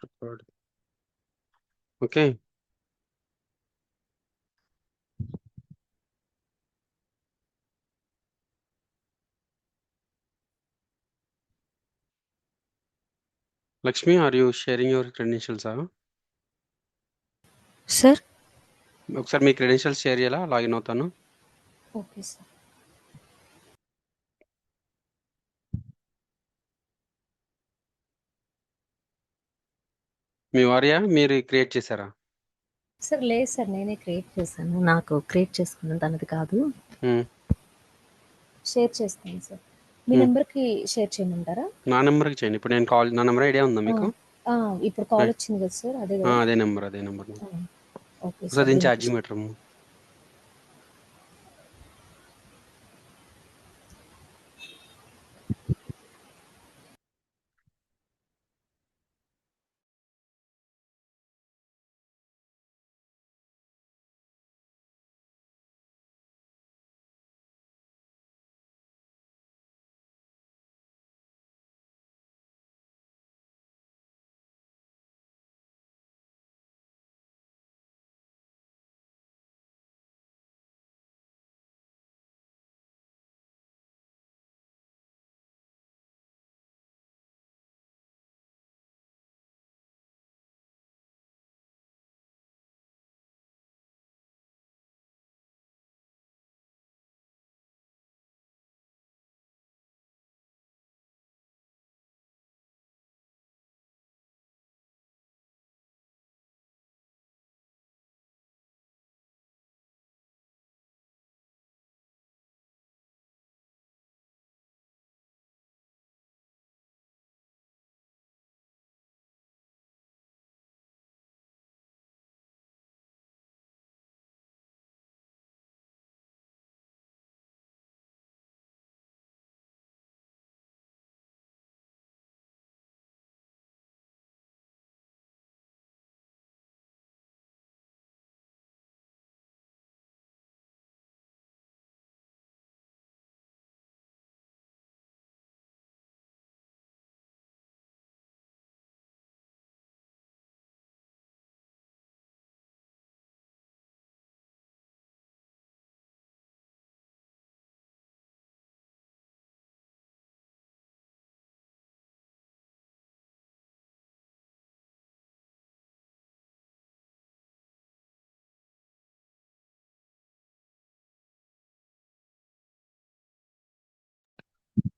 Record. Okay. Lakshmi, are you sharing your credentials? Sir ఒకసారి మీ credentials share చేయాలా login అవుతాను. Okay sir. మీ వారియా మీరు క్రియేట్ చేశారా? సార్ లేదు సార్, నేనే క్రియేట్ చేశాను. నాకు క్రియేట్ చేసుకున్నాను, తనది కాదు. షేర్ చేస్తాను సార్. మీ నెంబర్కి షేర్ చేయమంటారా? నా నెంబర్కి చేయండి. ఇప్పుడు నేను కాల్, నా నెంబర్ ఐడియా ఉందా మీకు? ఇప్పుడు కాల్ వచ్చింది కదా సార్, అదే కదా? అదే నెంబర్ ఓకే ఒకసారి సార్. దీని ఛార్జింగ్ పెట్టరు.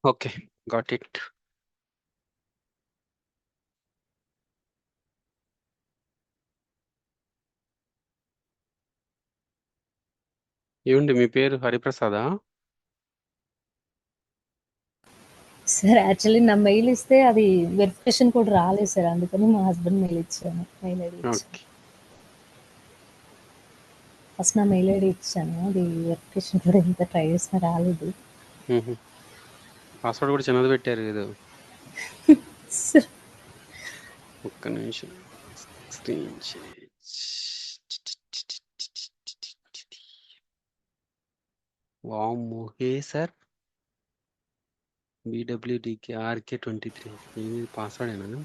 Okay, got it. ఏమండి మీ పేరు హరిప్రసాదా? సార్ యాక్చువల్లీ నా మెయిల్ ఇస్తే అది వెరిఫికేషన్ కోడ్ రాలేదు సార్, అందుకని మా హస్బెండ్ మెయిల్ ఇచ్చాను, మెయిల్ ఐడి ఇచ్చాను. ఓకే. ఫస్ట్ నా మెయిల్ ఐడి ఇచ్చాను, అది వెరిఫికేషన్ కోడ్ ఎంత ట్రై చేసినా రాలేదు. పాస్వర్డ్ కూడా చిన్నది పెట్టారు ఏదో. సార్ ఒక్క నిమిషం స్క్రీన్ వామ్మో. హే సార్, BWDK RK23 ఏంది పాస్వర్డ్ ఏనా?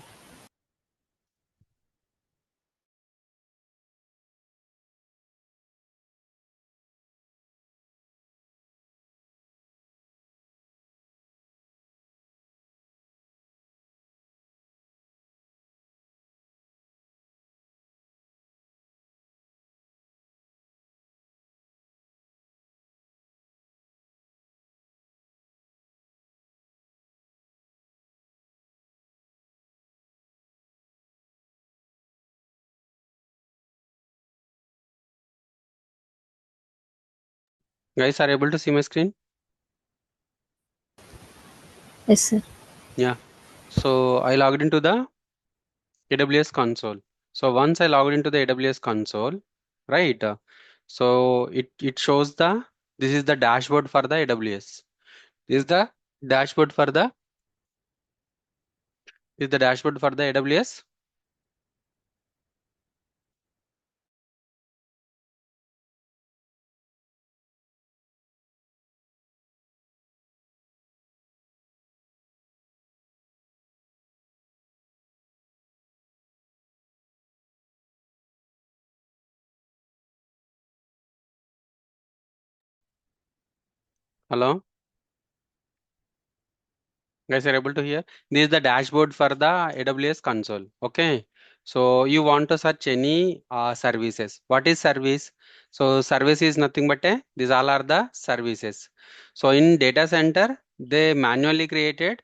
Guys, are able to see my screen? Yes sir. Yeah. So I logged into the AWS console. So once I logged into the AWS console, right? So it shows this is the dashboard for the AWS. This is the dashboard for the is the dashboard for the AWS. Hello? Guys, are able to hear? This is the dashboard for the AWS console. Okay. So you want to search any services. What is service? So service is nothing but these all are the services. So in data center, they manually created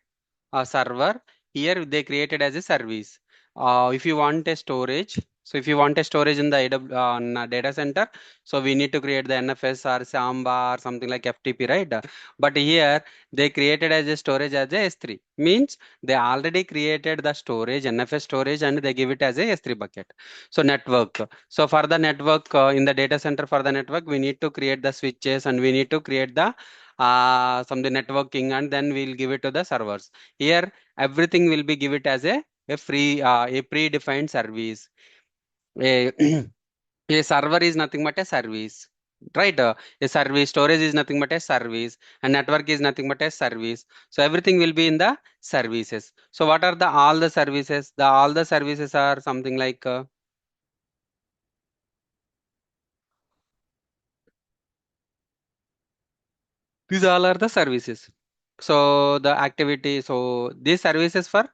a server. Here they created as a service. If you want a storage, so if you want a storage in the data center, so we need to create the NFS or Samba or something like FTP, right? But here they created as a storage as a S3. Means they already created the storage, NFS storage, and they give it as a S3 bucket. So network. So for the network in the data center for the network, we need to create the switches and we need to create the some the networking and then we'll give it to the servers. Here everything will be give it as a free a predefined service. A, a server is nothing but a service, right? A service storage is nothing but a service, and network is nothing but a service. So everything will be in the services. So what are the all the services? The all the services are something like these all are the services. So the activity. So these services for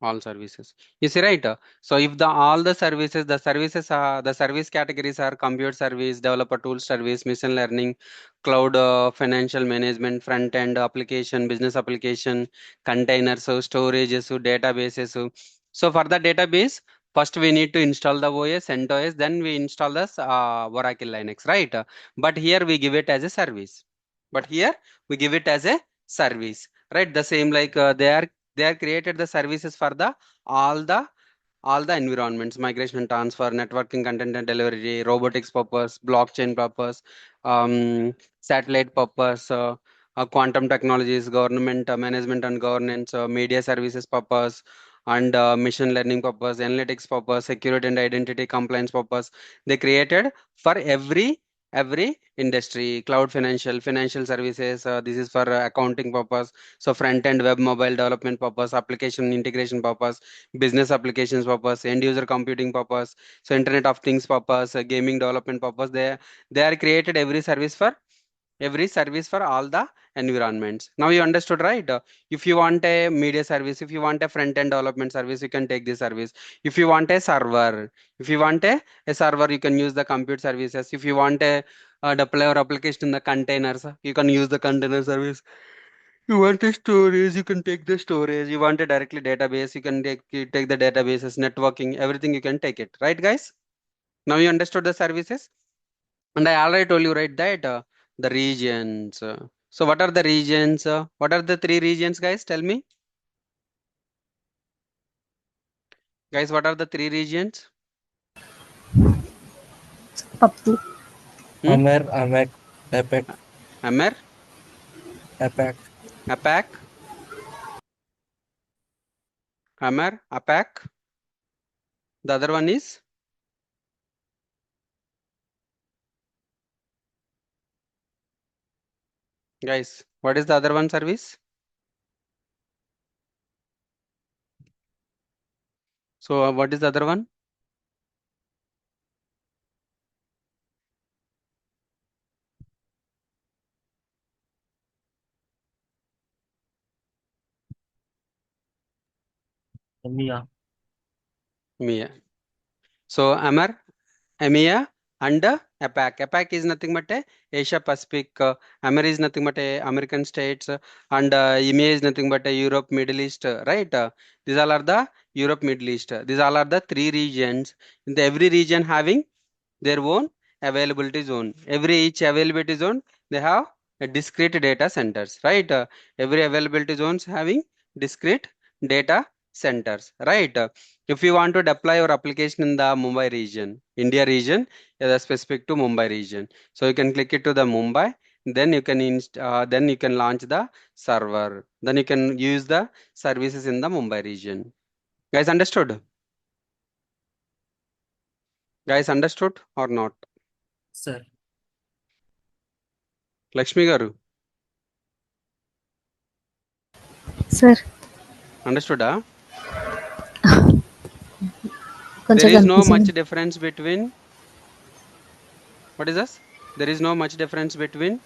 all services. You see, right? So if the all the services, the services are the service categories are compute service, developer tool service, machine learning, cloud, financial management, front end application, business application, containers, so storages, so databases. So for the database, first we need to install the OS, CentOS, then we install the Oracle Linux, right? But here we give it as a service. But here we give it as a service, right? The same like they are created the services for the all the all the environments, migration and transfer, networking, content and delivery, robotics purpose, blockchain purpose, satellite purpose, quantum technologies, government management and governance, media services purpose, and machine learning purpose, analytics purpose, security and identity compliance purpose. They created for every industry. Cloud financial services, this is for accounting purpose. So front end web mobile development purpose, application integration purpose, business applications purpose, end user computing purpose, so internet of things purpose, gaming development purpose. They are created every service for all the environments. Now you understood, right? If you want a media service, if you want a front end development service, you can take this service. If you want a server, if you want a server, you can use the compute services. If you want a deploy or application in the containers, you can use the container service. You want a storage, you can take the storage. You want a directly database, you can take the databases, networking, everything you can take it. Right, guys? Now you understood the services? And I already told you, right, that the regions. So what are the regions? What are the three regions, guys? Tell me. Guys, what are the three regions? పప్పు. Hmm? Amer, Epic, Amer, Epic, APAC, Amer, APAC. The other one is, guys, what is the other one service? So what is the other one? Mia, MIA. So Amer, EMEA and APAC. APAC is nothing but Asia Pacific. AMER is nothing but American states, and EMEA is nothing but Europe, Middle East, right? These all are the Europe, Middle East. These all are the three regions. In the every region having their own availability zone. Every each availability zone they have a discrete data centers, right? Every availability zones having discrete data centers, right? If you want to deploy your application in the Mumbai region, India region, is specific to Mumbai region. So you can click it to the Mumbai, then you can then you can launch the server. Then you can use the services in the Mumbai region. Guys, understood? Guys, understood or not? sir. Lakshmi garu, sir understood? There కొంచెం is no confusion. much difference between What is this? There is no much difference between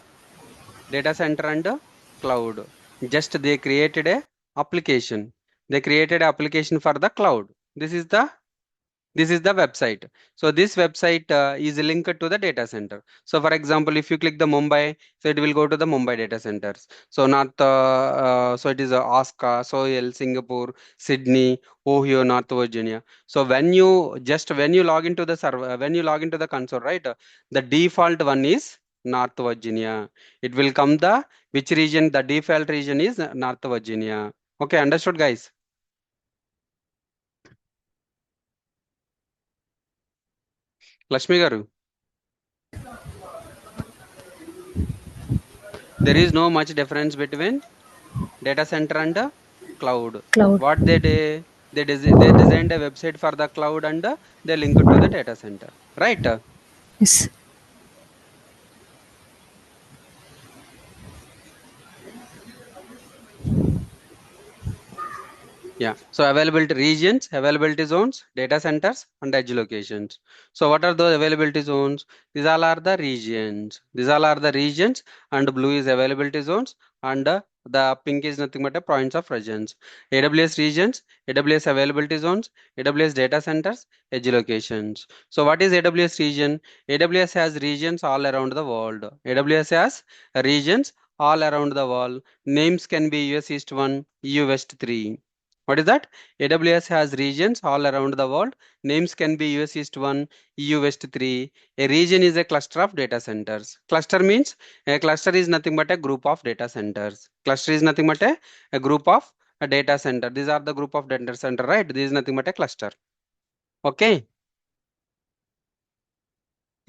data center and cloud. Just they created a application. They created an application for the cloud. This is the website. So this website is linked to the data center. So for example, if you click the Mumbai, so it will go to the Mumbai data centers. So not so it is Osaka, Seoul, Singapore, Sydney, Ohio, North Virginia. So when you log into the server, when you log into the console, right, the default one is North Virginia. It will come the which region, the default region is North Virginia. Okay, understood, guys? Lakshmi garu. There is no much difference between data center and cloud. Cloud. What they designed a website for the cloud and they link it to the data center, right? Yes. Yeah. So availability regions, availability zones, data centers, and edge locations. So what are those availability zones? These all are the regions. These all are the regions, and blue is availability zones, and the pink is nothing but a points of presence. AWS regions, AWS availability zones, AWS data centers, edge locations. So what is AWS region? AWS has regions all around the world. AWS has regions all around the world. Names can be US East 1, EU West 3. What is that? AWS has regions all around the world. Names can be US East 1, EU West 3. A region is a cluster of data centers. Cluster means a cluster is nothing but a group of data centers. Cluster is nothing but a group of a data center. These are the group of data center, right? This is nothing but a cluster. Okay.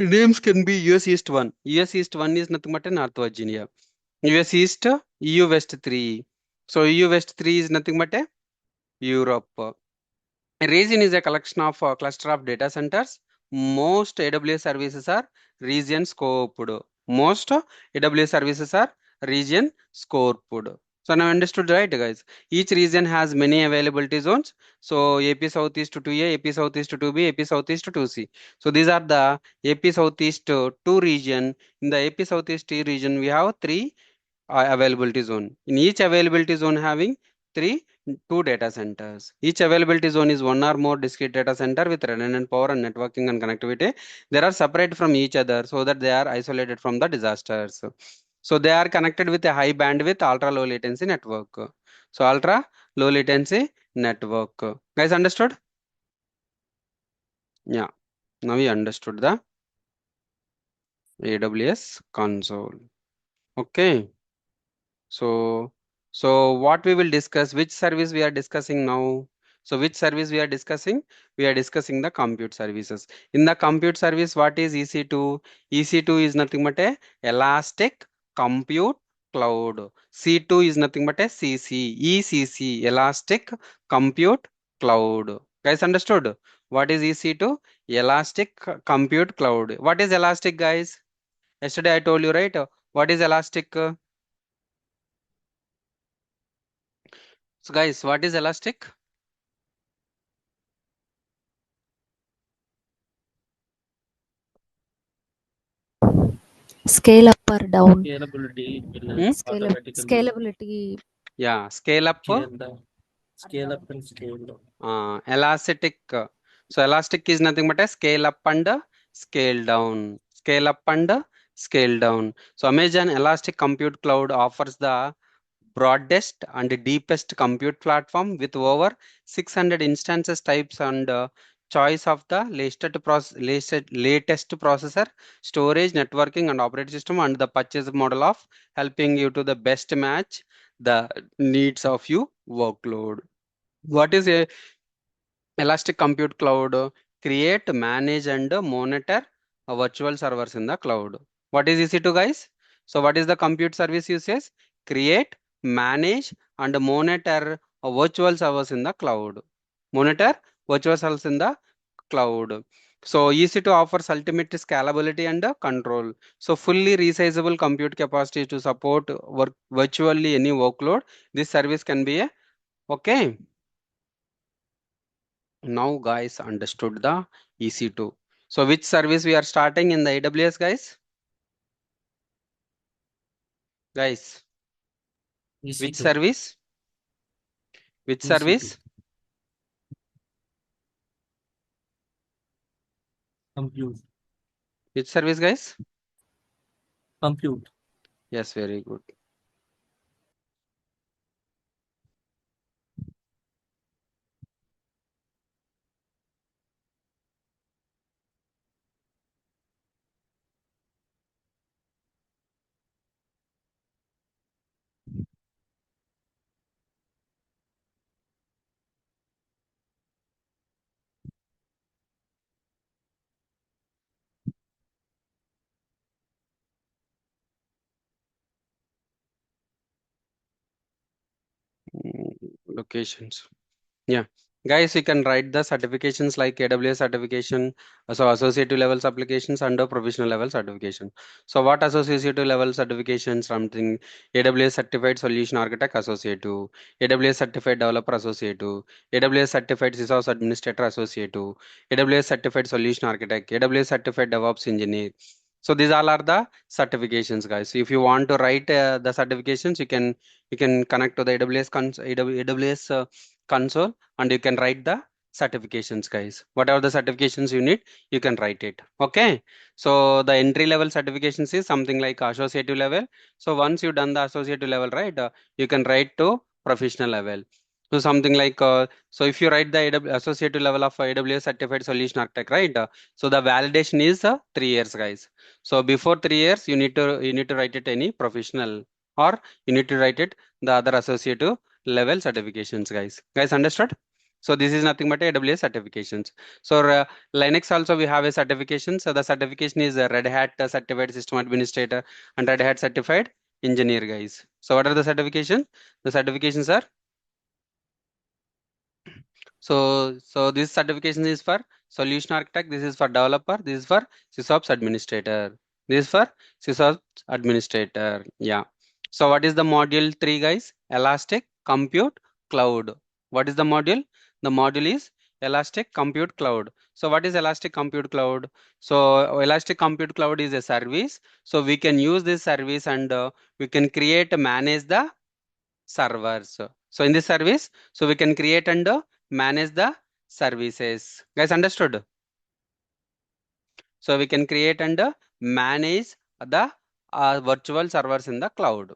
Names can be US East 1. US East 1 is nothing but a North Virginia. US East, EU West 3. So EU West 3 is nothing but a Europe. A region is a collection of cluster of data centers. Most AWS services are region scoped. Most AWS services are region scoped. So now understood, right, guys? Each region has many availability zones. So AP Southeast 2A, AP Southeast 2B, AP Southeast 2C. So these are the AP Southeast 2 region. In the AP Southeast region, we have three availability zone. In each availability zone having two data centers. Each availability zone is one or more discrete data center with redundant power and networking and connectivity. They are separate from each other so that they are isolated from the disasters. So they are connected with a high bandwidth, ultra low latency network. So ultra low latency network. Guys, understood? Yeah. Now we understood the AWS console. Okay. So, so what we will discuss, which service we are discussing now? So which service we are discussing? We are discussing the compute services. In the compute service, what is EC2? EC2 is nothing but a elastic compute cloud. C2 is nothing but a CC, ECC, elastic compute cloud. Guys, understood? What is EC2? Elastic compute cloud. What is elastic, guys? Yesterday I told you, right? What is elastic? So guys, what is elastic? Scale up or down. Scalability will Hmm? automatically Scalability. Yeah, scale up, scale up and scale down. elastic. So elastic is nothing but a scale up and a scale down. Scale up and a scale down. So Amazon Elastic Compute Cloud offers the broadest and deepest compute platform with over 600 instances types and choice of the latest processor, storage, networking, and operating system, and the purchase model of helping you to the best match the needs of your workload. What is a Elastic Compute Cloud? Create, manage, and monitor virtual servers in the cloud. What is EC2, guys? So what is the compute service uses? Create, manage, and monitor virtual servers in the cloud. Monitor virtual servers in the cloud. So EC2 offers ultimate scalability and control. So fully resizable compute capacity to support virtually any workload. This service can be a okay. Now guys understood the EC2. So which service we are starting in the AWS, guys? Guys, which EC2. service? Which EC2. service? Compute. Which service, guys? Compute. Yes, very good. Locations. Yeah. Guys, you can write the certifications like AWS certification, so associative levels applications under provisional level certification. So what associative level certifications? Something AWS certified solution architect associative, AWS certified developer associative, AWS certified sysops administrator associative, AWS certified solution architect, AWS certified DevOps engineer. So these all are the certifications, guys. So if you want to write the certifications, you can connect to the AWS console and you can write the certifications, guys. Whatever the certifications you need, you can write it. Okay. So the entry level certifications is something like associative level. So once you done the associative level, right, you can write to professional level. So something like so if you write the associative level of AWS certified solution architect, right, so the validation is 3 years, guys. So before 3 years you need to write it any professional, or you need to write it the other associative level certifications, guys understood? So this is nothing but AWS certifications. So Linux also we have a certification. So the certification is a Red Hat certified system administrator and Red Hat certified engineer, guys. So what are the certifications? The certifications are, so this certification is for solution architect, this is for developer, this is for sysops administrator, this is for sysops administrator. Yeah. So what is the module 3, guys? Elastic Compute Cloud. What is the module? The module is Elastic Compute Cloud. So what is Elastic Compute Cloud? So Elastic Compute Cloud is a service. So we can use this service and we can create, manage the servers. So in this service, so we can create and manage the services. Guys, understood? So we can create and manage the virtual servers in the cloud.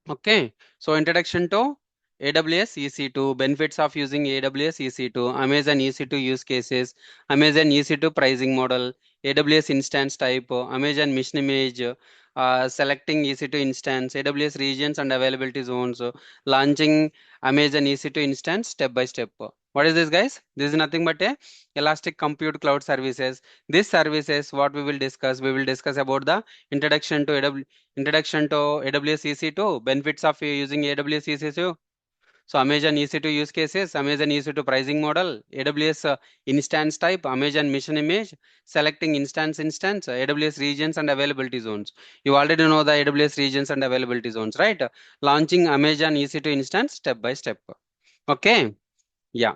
Okay, so introduction to AWS EC2, benefits of using AWS EC2, Amazon EC2 use cases, Amazon EC2 pricing model, AWS instance type, Amazon mission image, selecting EC2 instance, AWS regions and availability zones, launching Amazon EC2 instance step by step. What is this, guys? This is nothing but a Elastic Compute Cloud Services. This services, what we will discuss about the introduction to AWS. Introduction to AWS EC2, benefits of using AWS EC2. So Amazon EC2 use cases, Amazon EC2 pricing model, AWS instance type, Amazon mission image, selecting instance, AWS regions and availability zones. You already know the AWS regions and availability zones, right? Launching Amazon EC2 instance step by step. Okay. Yeah.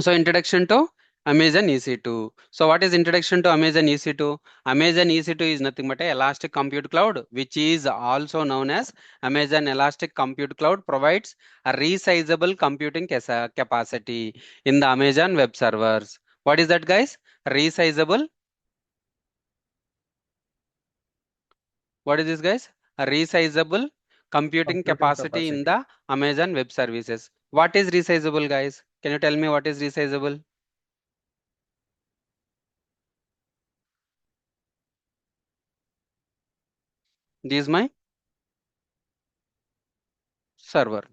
So introduction to Amazon EC2. So what is introduction to Amazon EC2? Amazon EC2 is nothing but a Elastic Compute Cloud, which is also known as Amazon Elastic Compute Cloud, provides a resizable computing capacity in the Amazon web servers. What is that, guys? Resizable. What is this, guys? A resizable computing Computing capacity in capacity. the Amazon web services. What is resizable, guys? Can you tell me what is resizable? This is my server.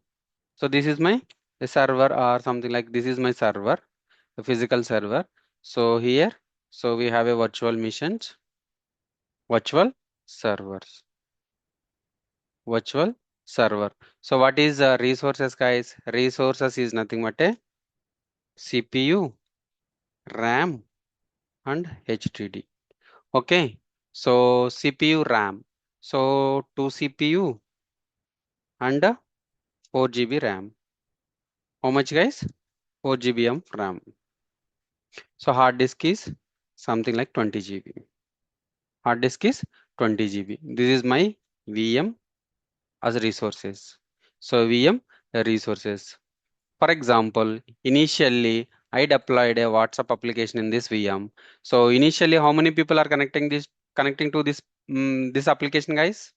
So this is my server or something like this is my server, a physical server. So here, so we have a virtual machines, virtual servers, virtual server. So what is resources, guys? Resources is nothing but a CPU, RAM and HDD. Okay. So CPU, RAM. So 2 CPU and 4 GB RAM. How much, guys? 4 GB RAM. So hard disk is something like 20 GB. Hard disk is 20 GB. This is my VM as resources. So VM resources. For example, initially I deployed a WhatsApp application in this VM. So initially, how many people are connecting to this application, guys?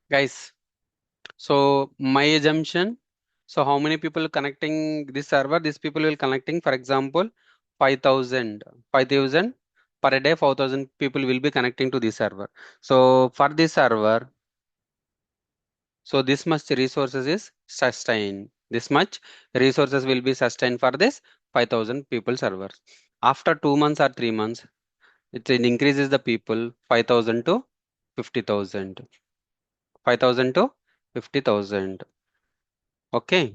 Guys, so my assumption, so how many people connecting this server? These people will connecting, for example, 5,000, 5,000 per day, 4,000 people will be connecting to this server. So for this server, so this much resources is sustained. This much resources will be sustained for this 5,000 people servers. After 2 months or 3 months, it increases the people 5,000 to 50,000. 5,000 to 50,000. Okay.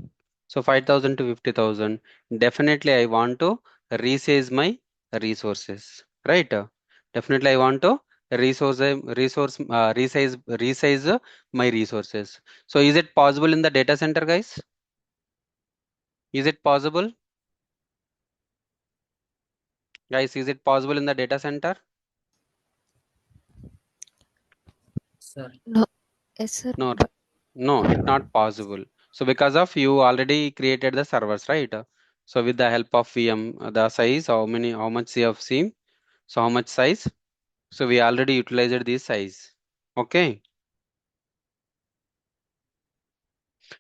So 5,000 to 50,000. Definitely I want to resize my resources. Right? Definitely I want to resize my resources. So is it possible in the data center, guys? Is it possible? Guys, is it possible in the data center? Sir. No. Yes, sir. No, no, it's not possible. So because of you already created the servers, right? So with the help of VM, the size, how much you have seen? So how much size? So we already utilized this size. Okay.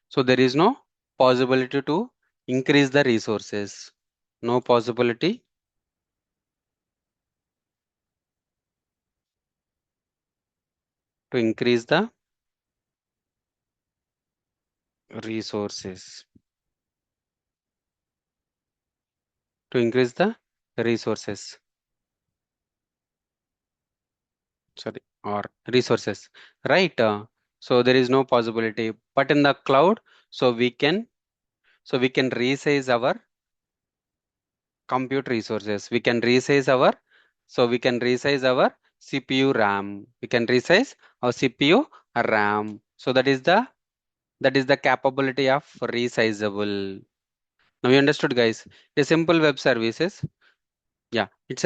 So there is no possibility to increase the resources. No possibility to increase the resources. To increase the resources. Sorry, or resources. Right. So there is no possibility. But in the cloud, so we can resize our compute resources. We can resize our CPU RAM. We can resize our CPU RAM. So that is the capability of resizable. Now you understood, guys. The simple web services. Yeah, it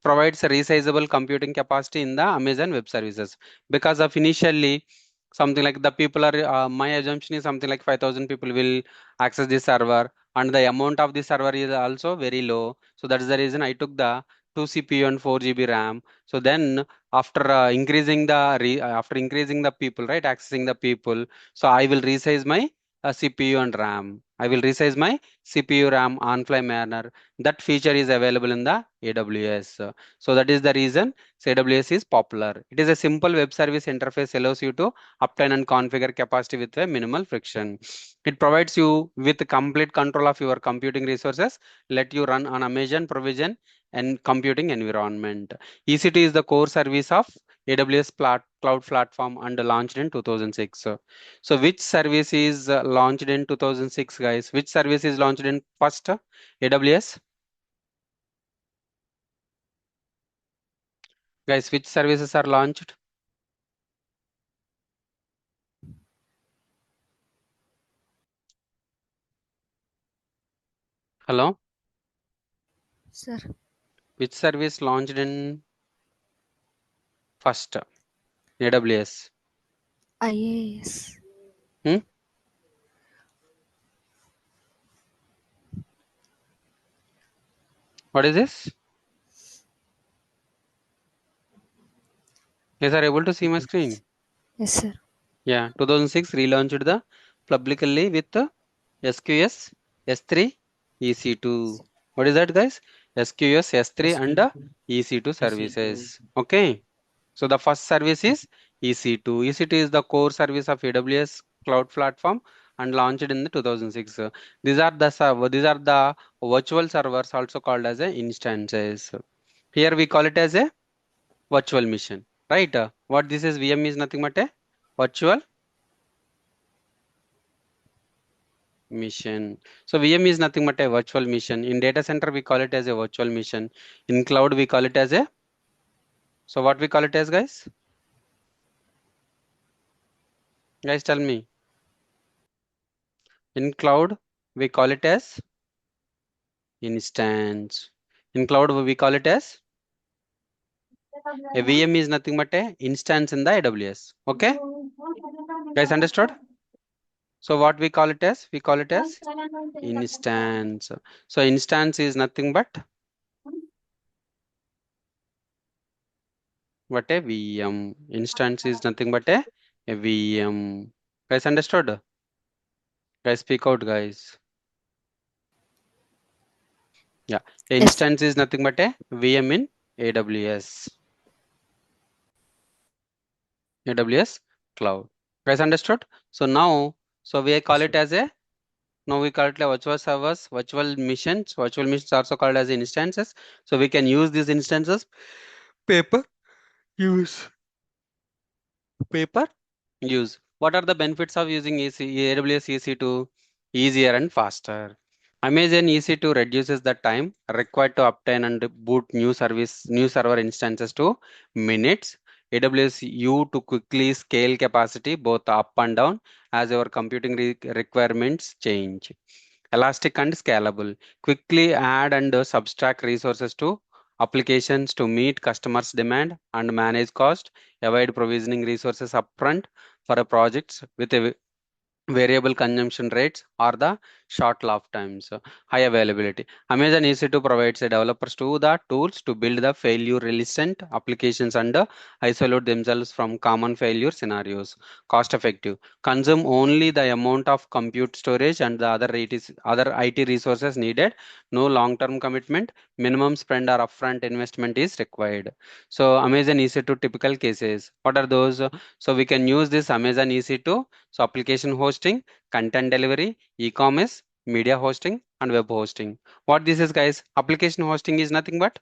provides a resizable computing capacity in the Amazon Web Services because of initially something like the people are my assumption is something like 5,000 people will access this server and the amount of the server is also very low. So that is the reason I took the 2 CPU and 4 GB RAM. So then after increasing the people, right, accessing the people, so I will resize my CPU and RAM. I will resize my CPU RAM on fly manner. That feature is available in the AWS. So that is the reason AWS is popular. It is a simple web service interface allows you to obtain and configure capacity with a minimal friction. It provides you with complete control of your computing resources, let you run on Amazon provision and computing environment. EC2 is the core service of AWS cloud platform and launched in 2006. So which service is launched in 2006, guys? Which service is launched in first? AWS? Guys, which services are launched? Hello? Sir. Which service launched in first? AWS. IAS. Hmm? What is this? Yes, are able to see my screen? Yes, sir. Yeah, 2006 relaunched the publicly with the SQS S3 EC2. What is that, guys? SQS S3 and SQ2. EC2 EC2. services. Okay. So the first service is EC2. EC2 is the core service of AWS cloud platform and launched in the 2006. These are the virtual servers also called as a instances. Here we call it as a virtual machine, right? What this is VM is nothing but a virtual machine. So VM is nothing but a virtual machine. In data center we call it as a virtual machine. In cloud we call it as a So what we call it as, guys? Guys, tell me. In cloud, we call it as instance. In cloud, we call it as a VM is nothing but a instance in the AWS. Okay, guys, understood? So what we call it as? We call it as instance. So instance is nothing but a VM. Instance is nothing but a VM. Guys, understood? Guys, speak out, guys. Yeah, a Yes. instance is nothing but a VM in AWS. AWS cloud. Guys, understood? So now, so we call Yes, it sir. as a, now we call it like virtual servers, virtual missions. Virtual missions also called as instances. So we can use these instances, paper use, paper use. What are the benefits of using AWS EC2? Easier and faster. Amazon EC2 reduces the time required to obtain and boot new server instances to minutes. AWS U to quickly scale capacity both up and down as your computing requirements change. Elastic and scalable. Quickly add and subtract resources to applications to meet customers' demand and manage cost. Avoid provisioning resources upfront for a projects with a variable consumption rates or the short lifetimes. High availability. Amazon EC2 provides the developers to the tools to build the failure resistant applications and isolate themselves from common failure scenarios. Cost effective. Consume only the amount of compute storage and the other IT resources needed. No long term commitment. Minimum spend or upfront investment is required. So Amazon EC2 typical cases. What are those? So we can use this Amazon EC2. So application hosting, content delivery, e-commerce, media hosting, and web hosting. What this is, guys? Application hosting is nothing but,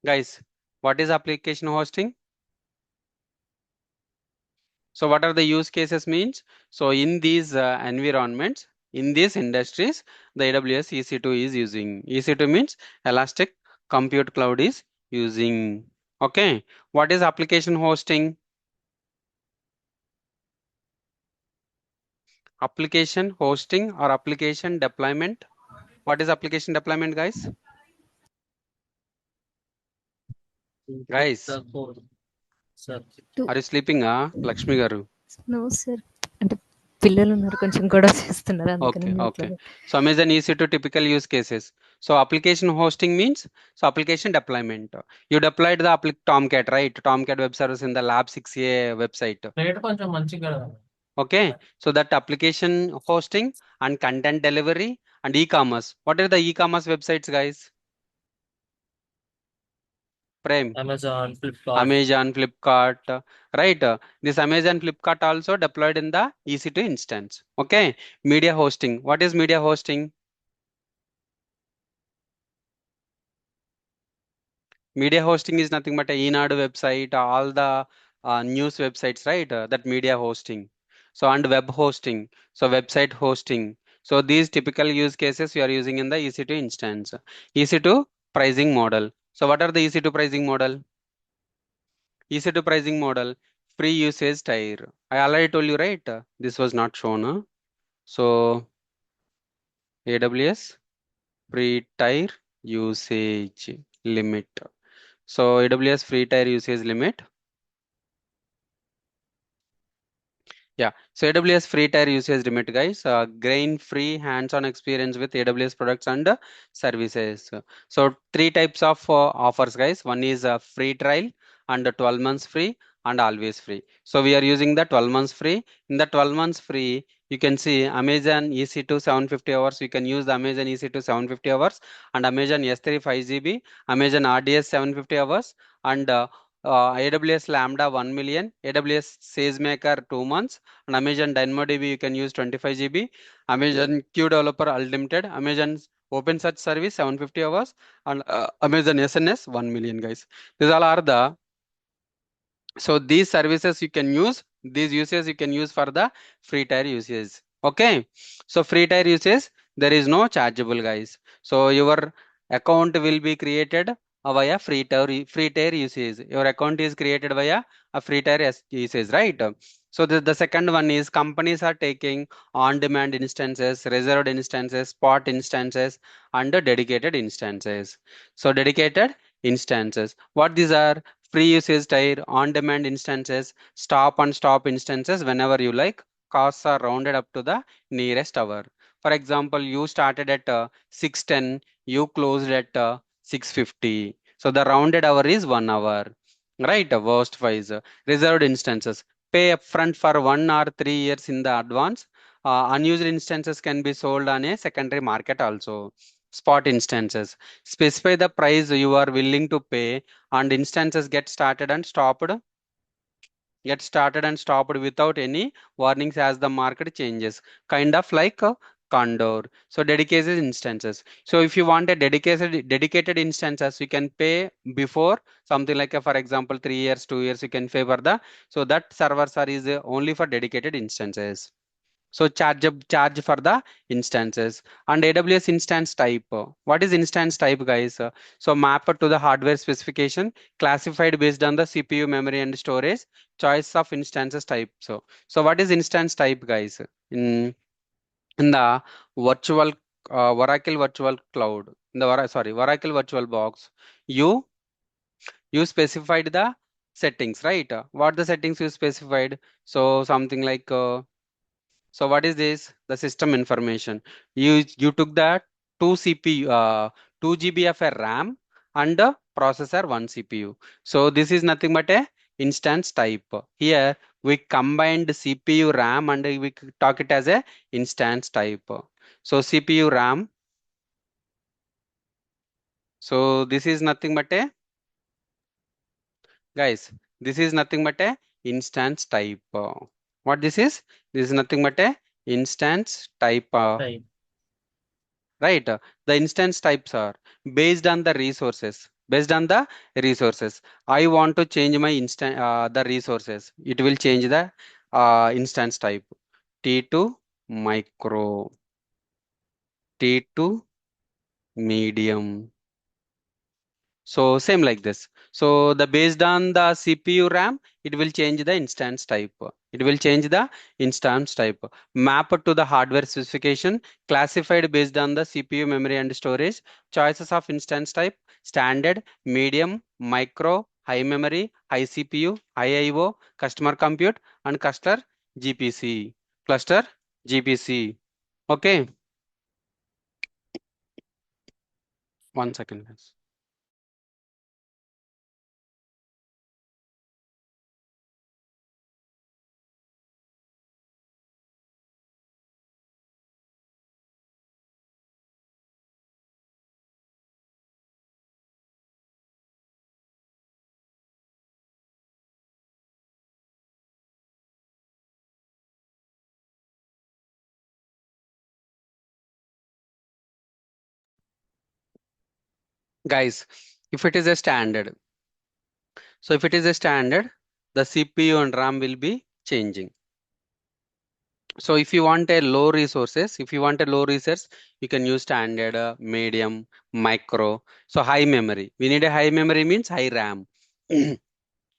guys, what is application hosting? So what are the use cases means? So in these environments, in these industries, the AWS EC2 is using. EC2 means Elastic Compute Cloud is using. Okay. What is application hosting? Application hosting or application deployment? What is application deployment, guys? Put Guys, the code. Sir. To are you sleeping, Lakshmi garu? No sir. అంటే పిల్లలున్నారు కొంచెం గొడవ చేస్తున్నారు అందుకని Okay, మ్యూట్‌లో okay. పెట్టా. So Amazon EC2 typical use cases. So application hosting means so application deployment. You deployed the Tomcat, right? Tomcat web service in the Lab 6A website. Plate కొంచెం మంచిగా Okay. So that application hosting and content delivery and e-commerce. What are the e-commerce websites, guys? Prem. Amazon Flipkart Amazon, Flipkart, right? This Amazon, Flipkart also deployed in the EC2 instance. Okay. Media hosting. What is media hosting? Media hosting is nothing but a Enadu website, all the news websites, right? That media hosting. So and web hosting. So website hosting. So these typical use cases we are using in the EC2 instance. EC2 pricing model. So what are the EC2 pricing model? EC2 pricing model, free usage tier. I already told you, right? This was not shown. So AWS free tier usage limit. So AWS free tier usage limit. Yeah, so AWS free tier usage limit, guys. Grain-free hands-on experience with AWS products and services. So three types of offers, guys. One is free trial and 12 months free and always free. So we are using the 12 months free. In the 12 months free, you can see Amazon EC2 750 hours. You can use the Amazon EC2 750 hours and Amazon S3 5 GB, Amazon RDS 750 hours and AWS Lambda 1 million, AWS SageMaker 2 months, and Amazon DynamoDB you can use 25 GB, Amazon Q Developer Unlimited, Amazon Open Search Service 750 hours, and Amazon SNS 1 million, guys. These all are the, so these services you can use, these uses you can use for the free tier usage. Okay, so free tier usage there is no chargeable, guys. So your account will be created via free tier usage. Your account is created via a free tier usage, right? So the second one is companies are taking on-demand instances, reserved instances, spot instances, and dedicated instances. So dedicated instances. What these are? Free usage tier, on-demand instances, stop and stop instances whenever you like. Costs are rounded up to the nearest hour. For example, you started at 6:10, you closed at 6:50. So the rounded hour is 1 hour, right? Worst wise. Reserved instances. Pay upfront for 1 or 3 years in the advance. Unused instances can be sold on a secondary market also. Spot instances. Specify the price you are willing to pay, and instances get started and stopped without any warnings as the market changes, kind of like a condor. So dedicated instances. So if you want a dedicated instances, you can pay before something like for example 3 years, 2 years, you can pay for the, so that servers are is only for dedicated instances. So charge for the instances. And AWS instance type. What is instance type, guys? So map it to the hardware specification, classified based on the CPU, memory, and storage. Choice of instances type. So what is instance type, guys? In in the virtual Oracle Virtual Cloud, in the Oracle Virtual Box, you you specified the settings, right? What the settings you specified? So something like so what is this? The system information. You took the two CPU, 2 GB of a RAM and a processor 1 CPU. So this is nothing but a instance type. Here we combined CPU RAM and we talk it as a instance type. So CPU RAM. So this is nothing but a, guys, this is nothing but a instance type. What this is? This is nothing but a instance type. Type. Right? The instance types are based on the resources. Based on the resources, I want to change my the resources. It will change the instance type. T2 micro, T2 medium. So same like this. So the based on the CPU RAM, it will change the instance type. It will change the instance type. Map it to the hardware specification, classified based on the CPU, memory, and storage. Choices of instance type: standard, medium, micro, high memory, high CPU, high IO, customer compute, and cluster GPC. Cluster GPC. Okay. 1 second, guys. Guys, if it is a standard, so if it is a standard, the CPU and RAM will be changing. So if you want a low resource, you can use standard, medium, micro. So high memory. We need a high memory means high RAM.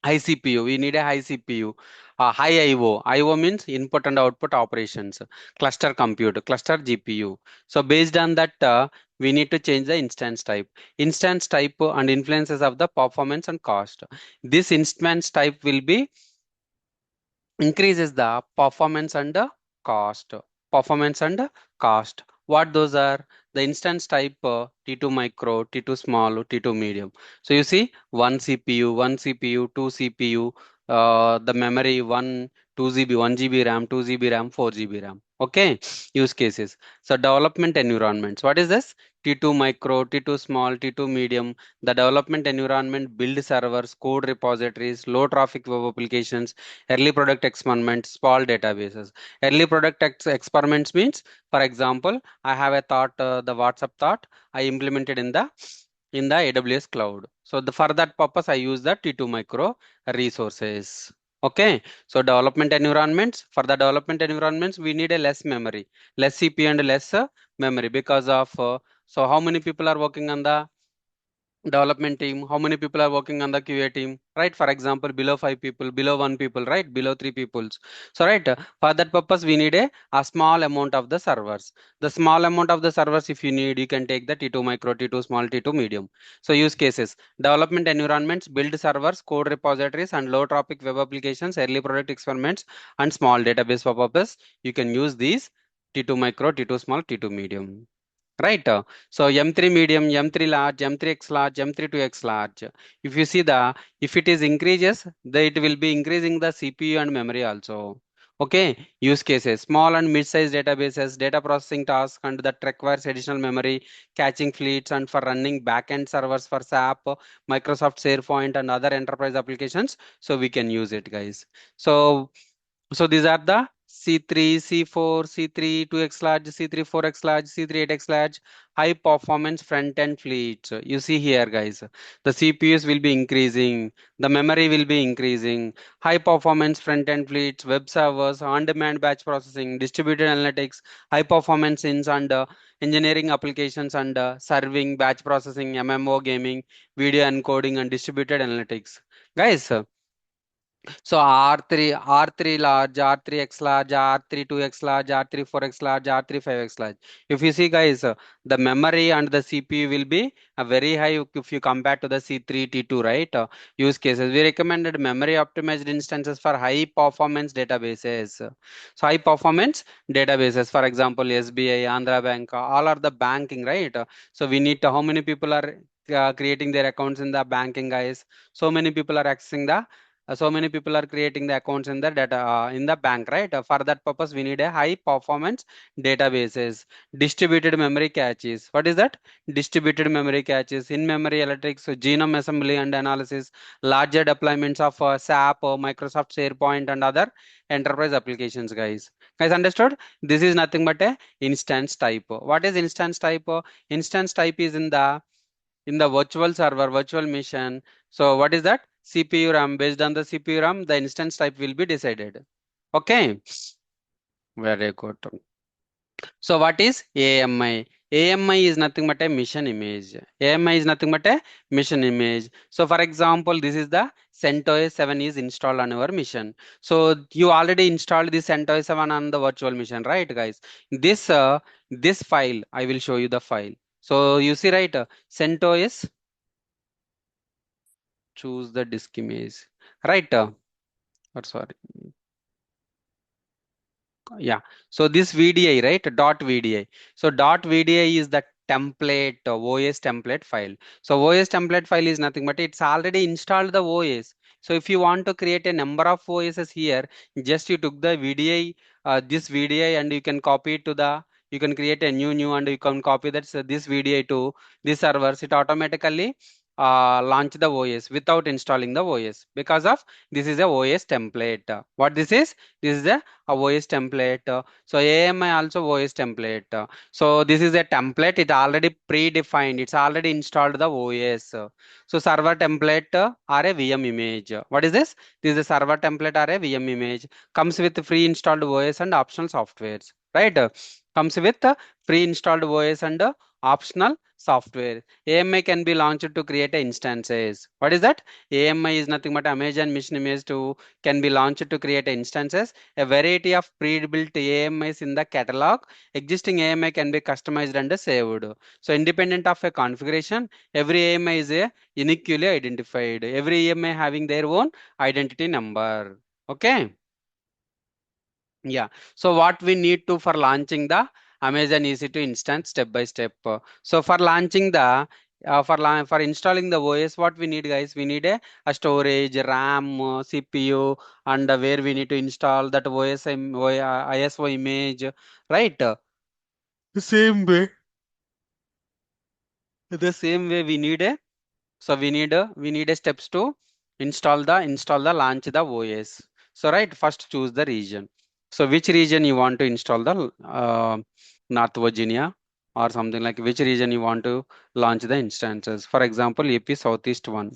High CPU, we need a high CPU. High IO. IO means input and output operations. Cluster compute, cluster GPU. So based on that, we need to change the instance type. Instance type and influences of the performance and cost. This instance type will be increases the performance and the cost. Performance and cost. What those are? The instance type T2 micro, T2 small, T2 medium. So you see one CPU, one CPU, two CPU, the memory one, 2 GB, 1 GB RAM, 2 GB RAM, 4 GB RAM. Okay, use cases. So development environments. What is this? T2 micro, T2 small, T2 medium. The development environment build servers, code repositories, low traffic web applications, early product experiments, small databases. Early product experiments means, for example, I have a thought, the WhatsApp thought I implemented in the AWS cloud. So for that purpose, I use the T2 micro resources. Okay, so development environments. For the development environments, we need a less memory, less CPU and less memory because of. So how many people are working on the development team, how many people are working on the QA team, right? For example, below 5 people, below 1 people, right? Below 3 people. So, right, for that purpose, we need a small amount of the servers. The small amount of the servers, if you need, you can take the T2 micro, T2 small, T2 medium. So, use cases, development environments, build servers, code repositories, and low traffic web applications, early product experiments, and small database for purpose. You can use these T2 micro, T2 small, T2 medium. Right. So M3 medium, M3 large, M3X large, M3 to X large. If you see if it is increases, then it will be increasing the CPU and memory also. Okay. Use cases, small and mid-sized databases, data processing tasks, and that requires additional memory, catching fleets, and for running backend servers for SAP, Microsoft SharePoint, and other enterprise applications. So we can use it, guys. So these are the C3, C4, C3 2x large, C3 4x large, C3 8x large, high performance front end fleets. You see here, guys, the CPUs will be increasing, the memory will be increasing, high performance front end fleets, web servers, on demand batch processing, distributed analytics, high performance ins and engineering applications and serving batch processing, MMO gaming, video encoding, and distributed analytics. Guys, so R3 large, R3X large, R3 2X large, R3 4X large, R3 5X large. If you see, guys, the memory and the CPU will be very high if you compare to the C3 T2, right? Use cases. We recommended memory optimized instances for high performance databases. So high performance databases, for example, SBI, Andhra Bank, all are the banking, right? So we need to, how many people are creating their accounts in the banking, guys? So many people are accessing so many people are creating the accounts in the data in the bank, right? For that purpose, we need a high performance databases, distributed memory caches. What is that? Distributed memory caches, in memory electrics, so genome assembly and analysis, larger deployments of SAP, Microsoft SharePoint, and other enterprise applications, guys. Guys, understood? This is nothing but a instance type. What is instance type? Instance type is in the virtual server, virtual machine. So what is that? CPU RAM. Based on the CPU RAM, the instance type will be decided. Okay. Very good. So what is AMI? AMI is nothing but a mission image. AMI is nothing but a mission image. So for example, this is the CentOS 7 is installed on our mission. So you already installed this CentOS 7 on the virtual machine, right, guys? This file, I will show you the file. So you see, right, CentOS, choose the disk image, right? Or sorry, yeah. So this VDI, right? Dot VDI. So dot VDI is the template, OS template file. So OS template file is nothing but it's already installed the OS. So if you want to create a number of OSs here, just you took the VDI, this VDI, and you can copy it to you can create a new, and you can copy that this VDI to this servers. It automatically launch the OS without installing the OS because of this is a OS template. What this is? This is a OS template. So AMI also OS template. So this is a template. It already predefined. It's already installed the OS. So server template or a VM image. What is this? This is a server template or a VM image. Comes with free installed OS and optional softwares. Right? Comes with free installed OS and optional software. AMI can be launched to create instances. What is that? AMI is nothing but Amazon Mission Image to can be launched to create instances. A variety of pre-built AMIs in the catalog. Existing AMI can be customized and saved. So independent of a configuration, every AMI is uniquely identified. Every AMI having their own identity number. Okay. Yeah. So what we need to for launching the Amazon EC2 instance step by step. So for launching the for installing the OS, what we need, guys? We need a storage, RAM, CPU, and where we need to install that ISO image, right? Same way. The same way we need so we need a steps to install the launch the OS. So right, first choose the region. So which region you want to install the North Virginia or something like which region you want to launch the instances. For example, AP Southeast one.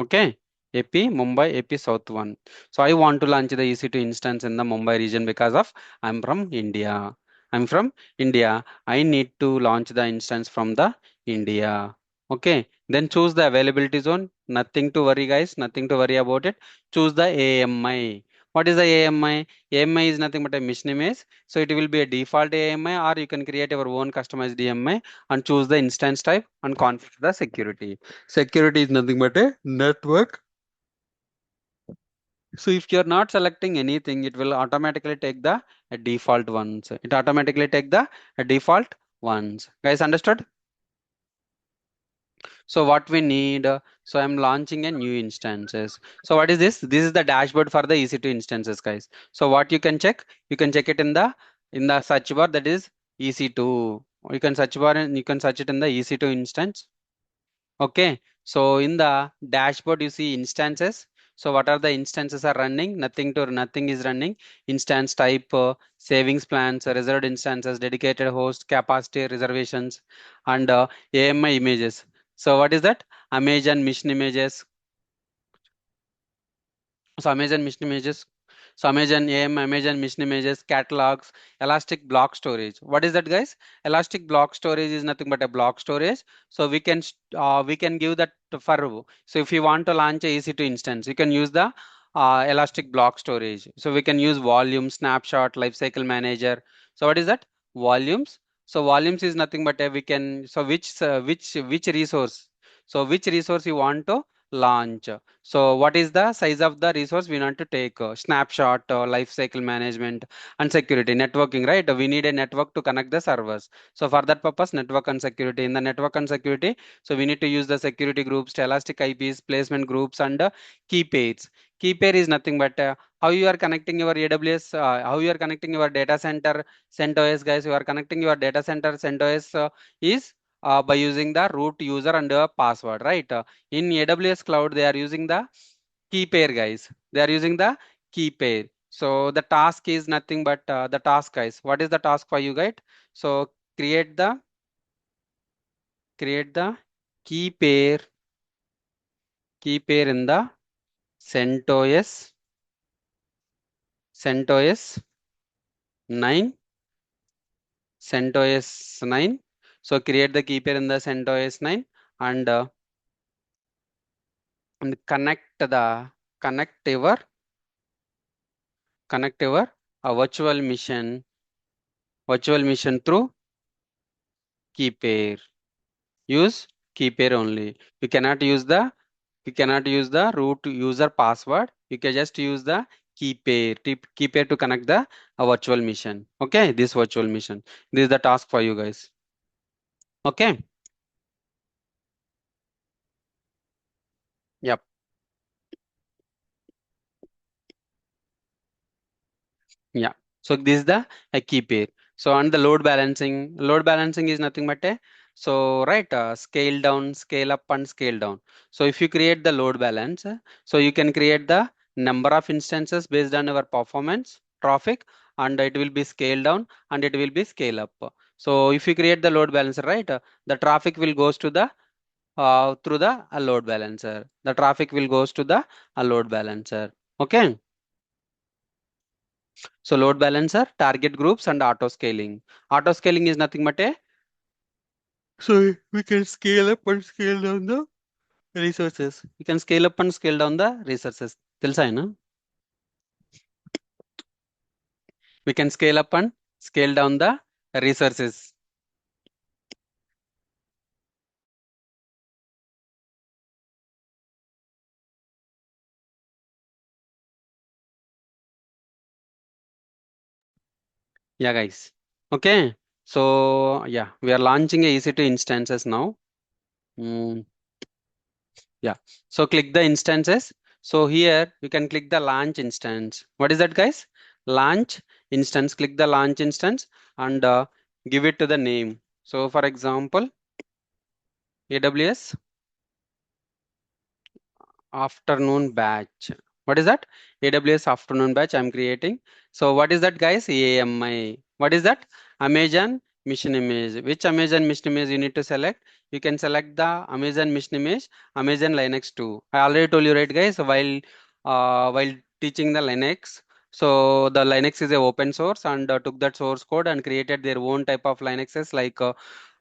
Okay. AP Mumbai AP South one. So I want to launch the EC2 instance in the Mumbai region because of I'm from India. I'm from India. I need to launch the instance from the India. Okay, then choose the availability zone. Nothing to worry, guys. Nothing to worry about it. Choose the AMI. What is the AMI? AMI is nothing but a mission image. So it will be a default AMI, or you can create your own customized AMI and choose the instance type and configure the security. Security is nothing but a network. So if you're not selecting anything, it will automatically take the default ones. It automatically take the default ones. Guys, understood? So what we need, so I'm launching a new instances. So what is this? This is the dashboard for the EC2 instances, guys. So what you can check it in the search bar, that is EC2. You can search bar and you can search it in the EC2 instance. Okay, so in the dashboard you see instances. So what are the instances are running? Nothing is running. Instance type, savings plans, reserved instances, dedicated host, capacity reservations, and AMI images. So what is that? Amazon mission images. So Amazon mission images. So Amazon AM, Amazon mission images, catalogs, elastic block storage. What is that, guys? Elastic block storage is nothing but a block storage. So we can give that for. So if you want to launch a EC2 instance, you can use the elastic block storage. So we can use volume, snapshot, lifecycle manager. So what is that? Volumes. So volumes is nothing but a we can. So which resource? So which resource you want to launch? So what is the size of the resource we want to take? Snapshot, life cycle management, and security, networking, right? We need a network to connect the servers. So for that purpose, network and security. In the network and security, so we need to use the security groups, elastic IPs, placement groups, and key pairs. Key pair is nothing but how you are connecting your AWS, how you are connecting your data center, CentOS, guys. You are connecting your data center, CentOS is by using the root user and password, right? In AWS cloud, they are using the key pair, guys. They are using the key pair. So the task is nothing but the task, guys. What is the task for you, guys? So create the create the key pair in the CentOS 9 CentOS 9. So create the key pair in the CentOS 9 and connect your virtual machine through key pair. Use key pair only. You cannot use the root user password. You can just use the key pair to connect the virtual machine. Okay, this virtual machine. This is the task for you guys. Okay. Yep. Yeah. So this is the key pair. So on the load balancing is nothing but a so right scale down, scale up, and scale down. So if you create the load balance, so you can create the number of instances based on our performance traffic, and it will be scale down and it will be scale up. So if you create the load balancer, right, the traffic will goes to the through the load balancer. The traffic will goes to the load balancer. Okay. So load balancer, target groups, and auto scaling. Auto scaling is nothing but a so we can scale up and scale down the resources. We can scale up and scale down the resources. తెలుసా ఆయన? We can scale up and scale down the resources. Yeah, guys. Okay. So yeah, we are launching a EC2 instances now. Mm, yeah. So click the instances. So here you can click the launch instance. What is that, guys? Launch instance. Click the launch instance and give it to the name. So for example, AWS afternoon batch. What is that? AWS afternoon batch I'm creating. So what is that, guys? AMI. What is that? Amazon mission image. Which Amazon mission image you need to select? You can select the Amazon mission image, Amazon Linux 2. I already told you, right, guys, while teaching the Linux. So the Linux is a open source and took that source code and created their own type of Linuxes like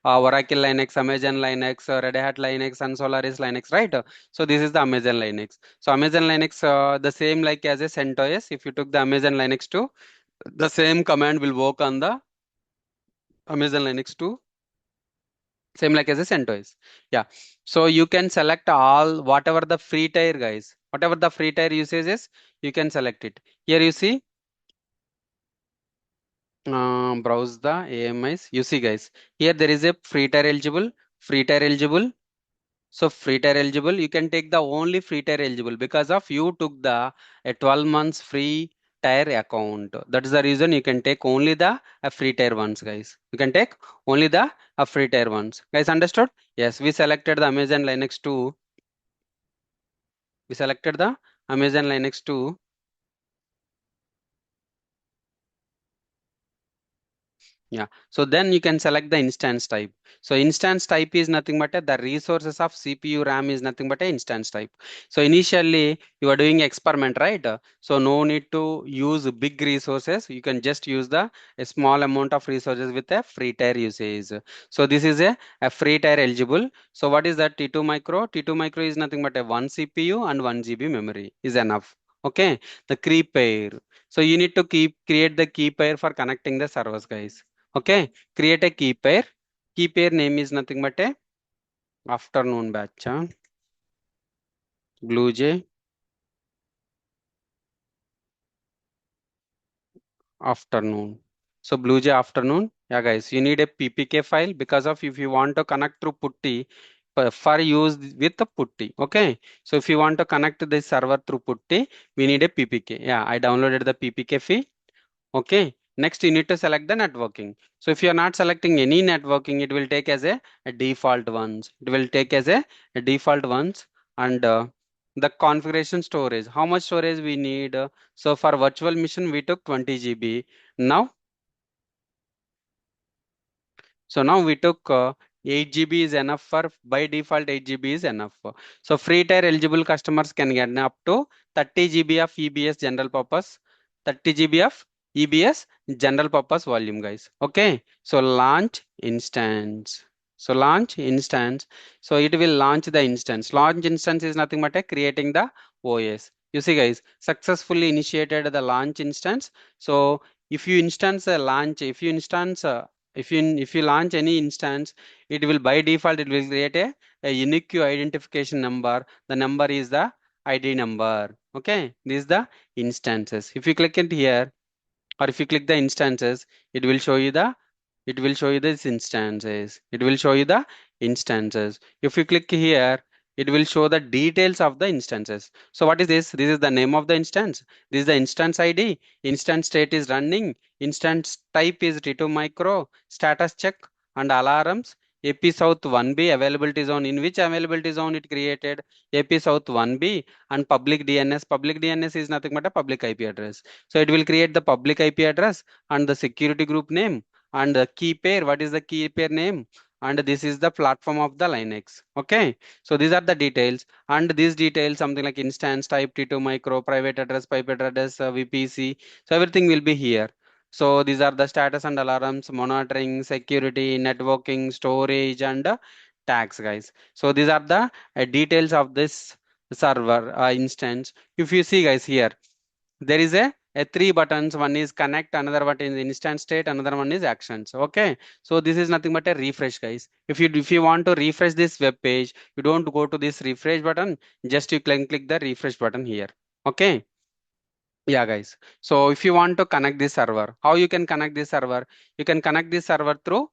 Oracle Linux, Amazon Linux, Red Hat Linux, and Solaris Linux, right? So this is the Amazon Linux. So Amazon Linux, the same like as a CentOS. If you took the Amazon Linux too, the same command will work on the Amazon Linux too. Same like as a CentOS. Yeah. So you can select all whatever the free tier guys, whatever the free tier usage is, you can select it. Here you see, browse the AMIs. You see guys, here there is a free tier eligible, free tier eligible. So free tier eligible, you can take the only free tier eligible because of you took the a 12 months free tier account. That is the reason you can take only the free tier ones, guys. You can take only the free tier ones. Guys, understood? Yes, we selected the Amazon Linux 2. We selected the Amazon Linux 2. Yeah, so then you can select the instance type. So instance type is nothing but the resources of CPU RAM is nothing but a instance type. So initially you are doing experiment, right? So no need to use big resources. You can just use a small amount of resources with a free tier usage. So this is a free tier eligible. So what is that T2 micro? T2 micro is nothing but a 1 CPU and 1 GB memory is enough. Okay, the key pair. So you need to create the key pair for connecting the servers, guys. Okay, create a key pair. Key pair name is nothing but a afternoon batch. BlueJ afternoon. So BlueJ afternoon. Yeah, guys, you need a PPK file because of if you want to connect through putty for use with the putty. Okay, so if you want to connect the server through putty, we need a PPK. Yeah, I downloaded the PPK file. Okay, next you need to select the networking. So if you are not selecting any networking, it will take as a default ones. It will take as a default ones and the configuration storage. How much storage we need? So for virtual machine, we took 20 GB. Now so now we took 8 GB is enough for by default 8 GB is enough. So free tier eligible customers can get up to 30 GB of EBS general purpose, 30 GB of EBS general purpose volume, guys. Okay. So launch instance. So launch instance. So it will launch the instance. Launch instance is nothing but a creating the OS. You see, guys, successfully initiated the launch instance. So if you instance a launch, if you launch any instance, it will by default it will create a unique identification number. The number is the ID number. Okay, this is the instances. If you click it here or if you click the instances, it will show you the it will show you this instances. It will show you the instances. If you click here, it will show the details of the instances. So what is this? This is the name of the instance. This is the instance ID. Instance state is running. Instance type is T2 micro. Status check and alarms. AP South 1B availability zone. In which availability zone it created? AP South 1B and public DNS. Public DNS is nothing but a public IP address. So it will create the public IP address and the security group name and the key pair. What is the key pair name? And this is the platform of the Linux. Okay, so these are the details, and these details something like instance type, T2 micro, private address, pipette address, VPC. So everything will be here. So these are the status and alarms, monitoring, security, networking, storage, and tags, guys. So these are the details of this server instance. If you see, guys, here there is a three buttons. One is connect, another one is instant state, another one is actions. Okay, so this is nothing but a refresh, guys. If you want to refresh this web page, you don't go to this refresh button, just you click the refresh button here. Okay, yeah, guys. So if you want to connect this server, how you can connect this server? You can connect this server through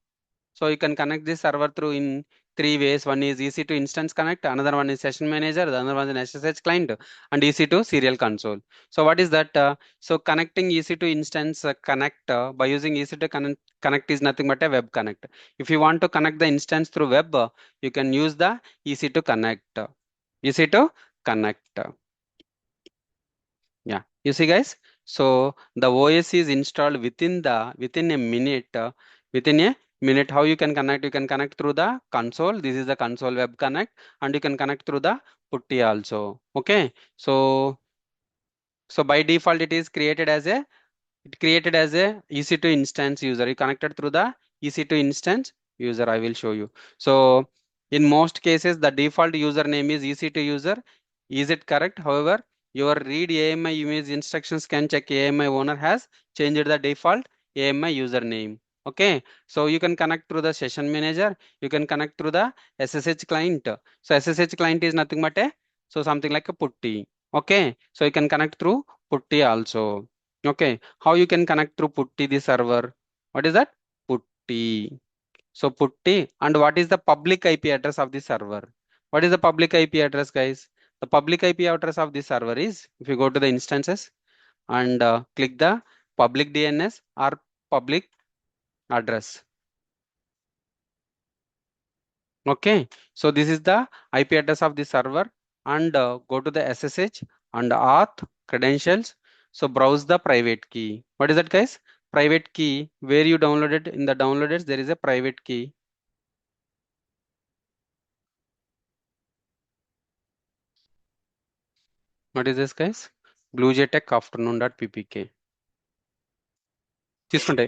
so you can connect this server through in three ways. One is EC2 instance connect, another one is session manager, the other one is an SSH client, and EC2 serial console. So what is that? So connecting EC2 instance connect by using EC2 connect is nothing but a web connect. If you want to connect the instance through web, you can use the EC2 connect. EC2 connect. Yeah, you see, guys. So the OS is installed within a minute. Within a minute, how you can connect? You can connect through the console. This is the console web connect, and you can connect through the putty also. Okay. So So by default, it is created as a EC2 instance user. You connected through the EC2 instance user. I will show you. So in most cases, the default username is EC2 user. Is it correct? However, your read AMI image instructions can check AMI owner has changed the default AMI username. Okay, so you can connect through the session manager. You can connect through the SSH client. So SSH client is nothing but a something like a putty. Okay, so you can connect through putty also. Okay, how you can connect through putty the server? What is that? Putty. So putty, and what is the public IP address of the server? What is the public IP address, guys? The public IP address of the server is, if you go to the instances and click the public DNS or public address. Okay, so this is the IP address of the server, and go to the SSH and auth credentials. So browse the private key. What is that, guys? Private key. Where you downloaded, in the downloaders there is a private key. What is this, guys? blujaytech afternoon.ppk. తీసుకుంటే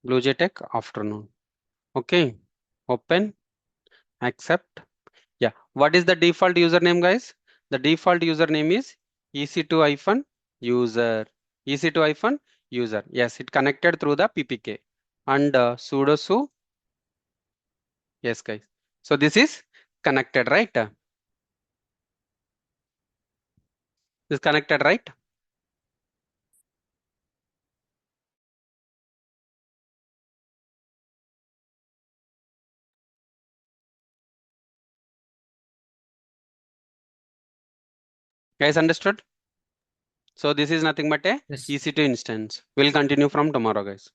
blujaytech afternoon. Okay, open, accept. Yeah, what is the default username, guys? The default username is EC2 hyphen user. EC2 hyphen user. Yes, it connected through the ppk and sudo su. Yes, guys. So this is connected, right? This is connected, right? Guys, understood? So this is nothing but a Yes. EC2 instance. We'll continue from tomorrow, guys.